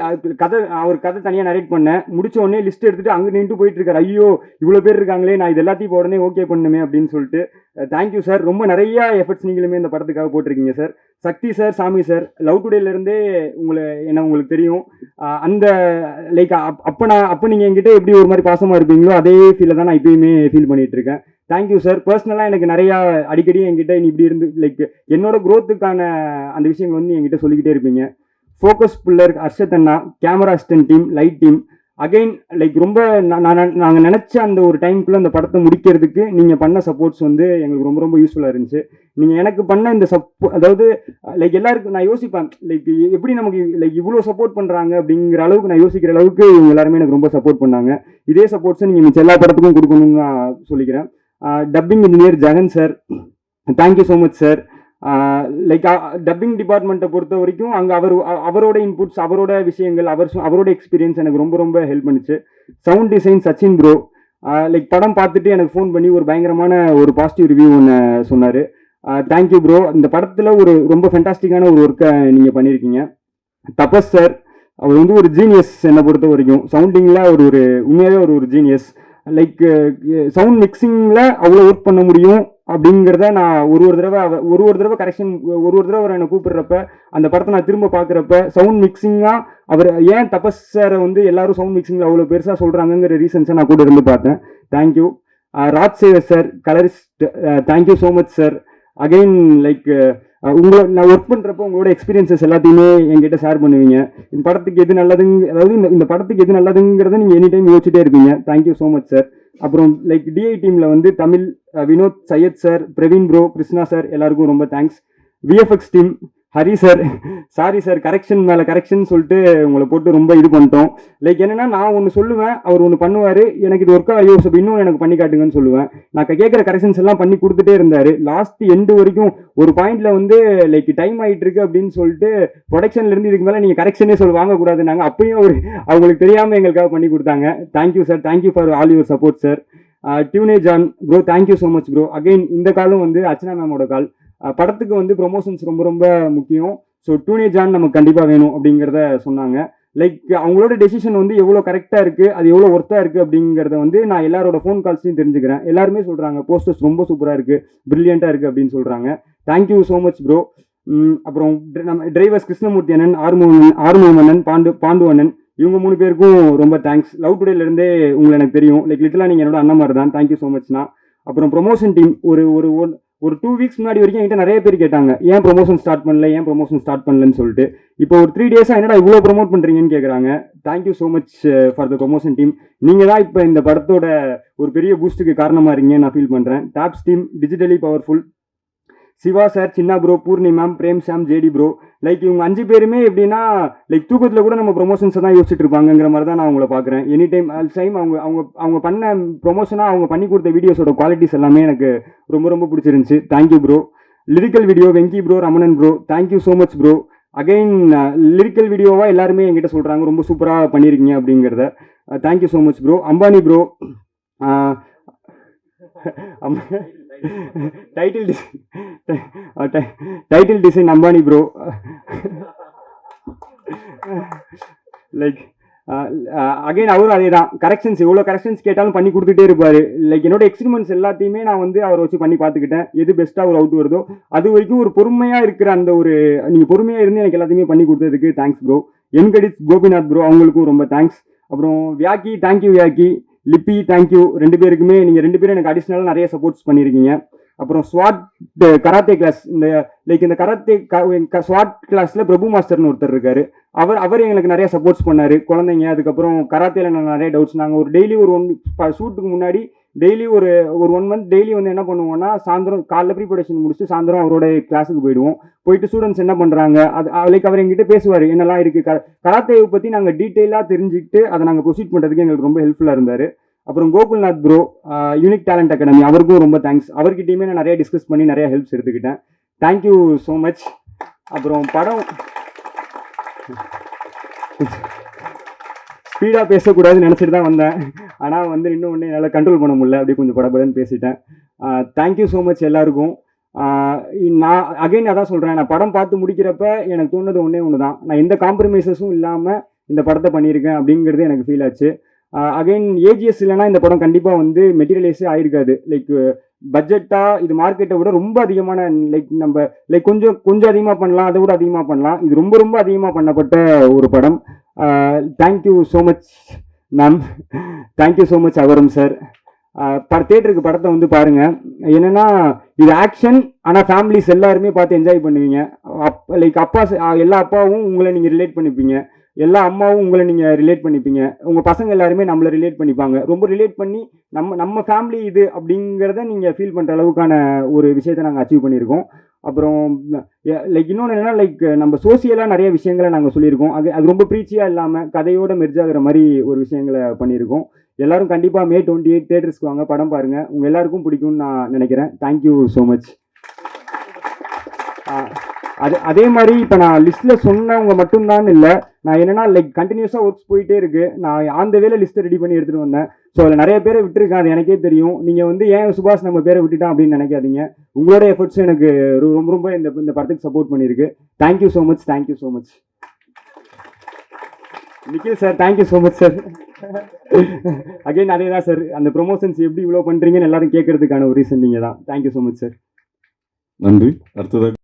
[SPEAKER 1] அவர் கதை தனியாக நரேட் பண்ணேன். முடிச்ச உடனே லிஸ்ட் எடுத்துகிட்டு அங்கே நின்று போயிட்டு இருக்காரு. ஐயோ இவ்வளோ பேர் இருக்காங்களே, நான் இது எல்லாத்தையும் உடனே ஓகே பண்ணுமே அப்படின்னு சொல்லிட்டு. Thank you sir. ரொம்ப நிறையா எஃபர்ட்ஸ் நீங்களுமே இந்த படத்துக்காக போட்டிருக்கீங்க சார். சக்தி சார், சாமி சார், லவ் டுடேலேருந்தே உங்களுக்கு தெரியும். அந்த லைக் அப்போ நீங்கள் என்கிட்ட எப்படி ஒரு மாதிரி பாசமாக இருப்பீங்களோ அதே ஃபீலை தான் நான் இப்பயுமே ஃபீல் பண்ணிட்டு இருக்கேன். Thank you sir. பர்சனலாக எனக்கு நிறையா அடிக்கடி என்கிட்ட நீ இப்படி இருந்து லைக் என்னோட க்ரோத்துக்கான அந்த விஷயங்கள் வந்து என்கிட்ட சொல்லிக்கிட்டே இருப்பீங்க. ஃபோக்கஸ் புல்லர் ஹர்ஷத் அண்ணா, camera assistant team, light team, again like ரொம்ப நாங்கள் நினச்ச அந்த ஒரு டைமுக்குள்ளே அந்த படத்தை முடிக்கிறதுக்கு நீங்கள் பண்ண சப்போர்ட்ஸ் வந்து எங்களுக்கு ரொம்ப ரொம்ப யூஸ்ஃபுல்லாக இருந்துச்சு. நீங்கள் எனக்கு பண்ண இந்த அதாவது லைக் எல்லாருக்கும் நான் யோசிப்பேன் லைக் எப்படி நமக்கு லைக் இவ்வளோ சப்போர்ட் பண்ணுறாங்க அப்படிங்கிற அளவுக்கு நான் யோசிக்கிற அளவுக்கு இவங்க எல்லாருமே எனக்கு ரொம்ப சப்போர்ட் பண்ணாங்க. இதே சப்போர்ட்ஸை நீங்கள் மிச்ச எல்லா படத்துக்கும் கொடுக்கணும்னு நான் சொல்லிக்கிறேன். Dubbing engineer Jagan sir, thank you so much sir. Like dubbing டிபார்ட்மெண்ட்டை பொறுத்த வரைக்கும் அங்கே அவரோட இன்புட்ஸ், அவரோட விஷயங்கள், அவரோட எக்ஸ்பீரியன்ஸ் எனக்கு ரொம்ப ரொம்ப ஹெல்ப் பண்ணிச்சு. Sound design Sachin bro, like படம் பார்த்துட்டு எனக்கு ஃபோன் பண்ணி ஒரு பயங்கரமான ஒரு பாசிட்டிவ் ரிவ்யூ ஒன்று சொன்னார். Thank you bro. இந்த படத்தில் ஒரு ரொம்ப ஃபென்டாஸ்டிக்கான ஒரு ஒர்க்கை நீங்கள் பண்ணியிருக்கீங்க. தபஸ் சார், அவர் வந்து ஒரு ஜீனியஸ் என்னை பொறுத்த வரைக்கும். சவுண்டிங்கில் ஒரு உண்மையாகவே ஒரு ஜீனியஸ். லைக் சவுண்ட் மிக்சிங்கில் அவ்வளோ ஒர்க் பண்ண முடியும் அப்படிங்கிறத நான் ஒரு தடவை கரெக்ஷன் ஒரு தடவை அவர் என்னை கூப்பிடுறப்ப அந்த படத்தை நான் திரும்ப பார்க்குறப்ப சவுண்ட் மிக்சிங்காக அவர் ஏன் தபஸ் சாரை வந்து எல்லாரும் சவுண்ட் மிக்சிங்கில் அவ்வளோ பெருசாக சொல்கிறாங்கங்கிற ரீசன்ஸை நான் கூட இருந்து பார்த்தேன். தேங்க்யூ. ராஜ் சேவர் sir, colourist, thank you so much sir. Again like உங்களை நான் ஒர்க் பண்ணுறப்போ உங்களோட எக்ஸ்பீரியன்ஸஸ் எல்லாத்தையுமே என்கிட்ட ஷேர் பண்ணுவீங்க. இந்த படத்துக்கு எது அதாவது இந்த படத்துக்கு எது நல்லதுங்கிறத நீங்கள் எனி டைம் யோசிச்சுட்டே இருப்பீங்க. Thank you so much sir. அப்புறம் லைக் டிஐ டீமில் வந்து Tamil, Vinod, Syed sir, Praveen bro, Krishna sir எல்லாருக்கும் ரொம்ப thanks. VFX team Hari sir, sorry sir correction மேலே கரெக்ஷன் சொல்லிட்டு உங்களை போட்டு ரொம்ப இது பண்ணிட்டோம். லைக் என்னென்னா நான் ஒன்று சொல்லுவேன், அவர் ஒன்று பண்ணுவார், எனக்கு இது ஒர்க் ஆகி இன்னும் எனக்கு பண்ணி காட்டுங்கன்னு சொல்லுவேன். நான் கேட்குற கரெக்ஷன்ஸ் எல்லாம் பண்ணி கொடுத்துட்டே இருந்தார். லாஸ்ட் எண்டு வரைக்கும் ஒரு பாயிண்ட்ல வந்து லைக் டைம் ஆகிட்டு இருக்கு அப்படின்னு சொல்லிட்டு ப்ரொடக்ஷன்லேருந்து இதுக்கு மேலே நீங்கள் கரெக்ஷனே வாங்கக்கூடாது நாங்கள் அப்பயும் அவங்களுக்கு தெரியாமல் எங்களுக்காக பண்ணி கொடுத்தாங்க. Thank you sir. Thank you for all your support sir. டியூனே John bro, thank you so much bro. Again இந்த காலும் வந்து அர்ச்சனா மேமோட கால். படத்துக்கு வந்து ப்ரொமோஷன்ஸ் ரொம்ப ரொம்ப முக்கியம். ஸோ டூனே ஜான் நமக்கு கண்டிப்பாக வேணும் அப்படிங்கிறத சொன்னாங்க. லைக் அவங்களோட டெசிஷன் வந்து எவ்வளோ கரெக்டாக இருக்குது, அது எவ்வளோ ஒர்த்தாக இருக்குது அப்படிங்கிறத வந்து நான் எல்லாரோட ஃபோன் கால்ஸையும் தெரிஞ்சுக்கிறேன். எல்லாருமே சொல்கிறாங்க போஸ்டர்ஸ் ரொம்ப சூப்பராக இருக்குது, ப்ரில்லியண்ட்டாக இருக்குது அப்படின்னு சொல்கிறாங்க. Thank you so much bro. அப்புறம் நம்ம டிரைவர்ஸ் கிருஷ்ணமூர்த்தி அண்ணன், ஆறுமுகமண்ணன், பாண்டு அண்ணன், இவங்க 3 பேருக்கும் ரொம்ப தேங்க்ஸ். லவ் டுடேலேருந்தே உங்களை எனக்கு தெரியும். லைக் லிட்டலாக நீங்கள் என்னோட அண்ணன் மாதிரி தான். தேங்க்யூ ஸோ மச்ண்ணா. அப்புறம் ப்ரொமோஷன் டீம் ஒரு 2 வீக்ஸ் முன்னாடி வரைக்கும் என்கிட்ட நிறைய பேர் கேட்டாங்க ஏன் ப்ரொமோஷன் ஸ்டார்ட் பண்ணலன்னு சொல்லிட்டு. இப்போ ஒரு 3 டேஸாக என்னடா இவ்வளோ ப்ரொமோட் பண்ணுறீங்கன்னு கேட்குறாங்க. Thank you so much for the promotion team. நீங்கள் தான் இப்போ இந்த படத்தோட ஒரு பெரிய பூஸ்ட்டுக்கு காரணமாக இருக்கீங்க நான் ஃபீல் பண்ணுறேன். Tops team digitally powerful, Siva sir, சின்ன ப்ரோ, பூர்ணிமாம், Prem Sam, JD bro. Like இவங்க 5 பேருமே எப்படின்னா லைக் தூக்கத்தில் கூட நம்ம ப்ரொமோஷன்ஸை தான் யோசிச்சுட்டு இருப்பாங்கிற மாதிரி தான் நான் அவங்கள பார்க்குறேன். எனி டைம் அவங்க பண்ண ப்ரொமோஷனாக அவங்க பண்ணி கொடுத்த வீடியோஸோட குவாலிட்டிஸ் எல்லாமே எனக்கு ரொம்ப ரொம்ப பிடிச்சிருந்துச்சு. Thank you bro. Lyrical video Venky bro, Ramanan bro, thank you so much bro. Again lyrical வீடியோவாக எல்லாருமே என்கிட்ட சொல்கிறாங்க ரொம்ப சூப்பராக பண்ணியிருக்கீங்க அப்படிங்கிறத. Thank you so much bro. Ambani bro, title design Ambani bro. Like again அவரும் அதே தான். கரெக்ஷன்ஸ் எவ்வளோ கரெக்ஷன்ஸ் கேட்டாலும் பண்ணி கொடுத்துட்டே இருப்பார். லைக் என்னோட எக்ஸ்பெரிமெண்ட்ஸ் எல்லாத்தையுமே நான் வந்து அவரை வச்சு பண்ணி பார்த்துக்கிட்டேன். எது பெஸ்ட்டாக ஒரு அவுட் வருதோ அது வரைக்கும் ஒரு பொறுமையாக இருக்கிற அந்த நீங்கள் பொறுமையாக இருந்து எனக்கு எல்லாத்தையுமே பண்ணி கொடுத்ததுக்கு தேங்க்ஸ் ப்ரோ. என்கடிஸ் கோபிநாத் ப்ரோ, அவங்களுக்கும் ரொம்ப தேங்க்ஸ். அப்புறம் வியாக்கி, தேங்க்யூ வியாக்கி. லிப்பி, தேங்க்யூ. 2 பேருக்குமே நீங்கள் 2 பேரும் எனக்கு அடிஷ்னலாக நிறைய சப்போர்ட்ஸ் பண்ணியிருக்கீங்க. அப்புறம் ஸ்வாட் கராத்தே கிளாஸ், இந்த கராத்தே ஸ்வாட் கிளாஸ்ல பிரபு மாஸ்டர்னு ஒருத்தர் இருக்காரு. அவர் எங்களுக்கு நிறைய சப்போர்ட்ஸ் பண்ணாரு. குழந்தைங்க அதுக்கப்புறம் கராத்தேல நிறைய டவுட்ஸ். நாங்கள் ஒரு டெய்லி ஒரு ஷூட்டுக்கு முன்னாடி டெய்லி ஒரு 1 மந்த் டெய்லி வந்து என்ன பண்ணுவோம்னா, சாயந்தரம் காலைல ப்ரீ ப்ரொடக்ஷன் முடிச்சுட்டு சாயந்தரம் அவரோட கிளாஸுக்கு போயிடுவோம். போயிட்டு ஸ்டூடெண்ட்ஸ் என்ன பண்ணுறாங்க, அது அவர் எங்கிட்ட பேசுவார், என்னெல்லாம் இருக்குது கராத்தேவை பற்றி நாங்கள் டீட்டெயிலாக தெரிஞ்சுக்கிட்டு அதை நாங்கள் ப்ரொசீட் பண்ணுறதுக்கு எங்களுக்கு ரொம்ப ஹெல்ப்ஃபுல்லாக இருந்தார். அப்புறம் Gokulnath bro, unique talent academy, அவருக்கும் ரொம்ப தேங்க்ஸ். அவர்கிட்டயுமே நான் நிறைய டிஸ்கஸ் பண்ணி நிறைய ஹெல்ப்ஸ் எடுத்துக்கிட்டேன். Thank you so much. அப்புறம் படம் ஸ்பீடாக பேசக்கூடாதுன்னு நினச்சிட்டு தான் வந்தேன். ஆனால் வந்து இன்னும் ஒன்று என்னால் கண்ட்ரோல் பண்ண முடியல, அப்படியே கொஞ்சம் படபடன்னு பேசிட்டேன். தேங்க்யூ ஸோ மச் எல்லாருக்கும். நான் அகைன் அதான் சொல்கிறேன், நான் படம் பார்த்து முடிக்கிறப்ப எனக்கு தோணுது ஒன்று தான், நான் எந்த காம்ப்ரமைசஸும் இல்லாமல் இந்த படத்தை பண்ணியிருக்கேன் அப்படிங்கிறது எனக்கு ஃபீல் ஆச்சு. அகைன் ஏஜிஎஸ் இல்லைனா இந்த படம் கண்டிப்பாக வந்து மெட்டீரியலைஸே ஆயிருக்காது. லைக் பட்ஜெட்டாக இது மார்க்கெட்டை விட ரொம்ப அதிகமான, கொஞ்சம் அதிகமாக பண்ணலாம், அதை விட அதிகமாக பண்ணலாம். இது ரொம்ப ரொம்ப அதிகமாக பண்ணப்பட்ட ஒரு படம். Thank you so much ma'am, thank you so much அவரும் சார். தேட்டருக்கு படத்தை வந்து பாருங்கள். என்னென்னா இது ஆக்ஷன், ஆனால் ஃபேமிலிஸ் எல்லாருமே பார்த்து என்ஜாய் பண்ணுவீங்க. அப்பா எல்லா அப்பாவும் உங்களை நீங்கள் ரிலேட் பண்ணிப்பீங்க, எல்லா அம்மாவும் உங்களை நீங்கள் ரிலேட் பண்ணிப்பீங்க, உங்கள் பசங்க எல்லாருமே நம்மளை ரிலேட் பண்ணிப்பாங்க. ரொம்ப ரிலேட் பண்ணி நம்ம ஃபேமிலி இது அப்படிங்கிறத நீங்கள் ஃபீல் பண்ணுற அளவுக்கான ஒரு விஷயத்தை நாங்கள் அச்சீவ் பண்ணியிருக்கோம். அப்புறம் இன்னொன்று என்னென்னா, நம்ம சோசியலாக நிறைய விஷயங்களை நாங்கள் சொல்லியிருக்கோம். அது ரொம்ப ப்ரீச்சியாக இல்லாமல் கதையோட மெர்ஜ் ஆகிற மாதிரி ஒரு விஷயங்களை பண்ணியிருக்கோம். எல்லாரும் கண்டிப்பாக May 28 தேட்டர்ஸ்க்கு வாங்க, படம் பாருங்கள். உங்கள் எல்லாருக்கும் பிடிக்கும்னு நான் நினைக்கிறேன். Thank you so much. அதே மாதிரி இப்போ நான் லிஸ்ட்டில் சொன்னவங்க மட்டும்தான் இல்லை, நான் என்னென்னா கண்டினியூஸாக ஒர்க்ஸ் போயிட்டே இருக்குது. நான் அந்த வேலை லிஸ்ட்டை ரெடி பண்ணி எடுத்துகிட்டு வந்தேன். ஸோ அதில் நிறைய பேரை விட்டுருக்கேன், அது எனக்கே தெரியும். நீங்கள் வந்து ஏன் சுபாஷ் நம்ம பேரை விட்டுட்டான் அப்படின்னு நினைக்காதீங்க. உங்களோட எஃபர்ட்ஸும் எனக்கு ரொம்ப ரொம்ப இந்த படத்துக்கு சப்போர்ட் பண்ணியிருக்கு. Thank you so much, thank you so much. Nikhil sir, thank you so much sir. Again அதே தான் சார், அந்த ப்ரொமோஷன்ஸ் எப்படி இவ்வளோ பண்ணுறீங்கன்னு எல்லாரும் கேட்கறதுக்கான ஒரு ரீசன் நீங்கள் தான். Thank you so much sir.
[SPEAKER 2] நன்றி. அடுத்ததாக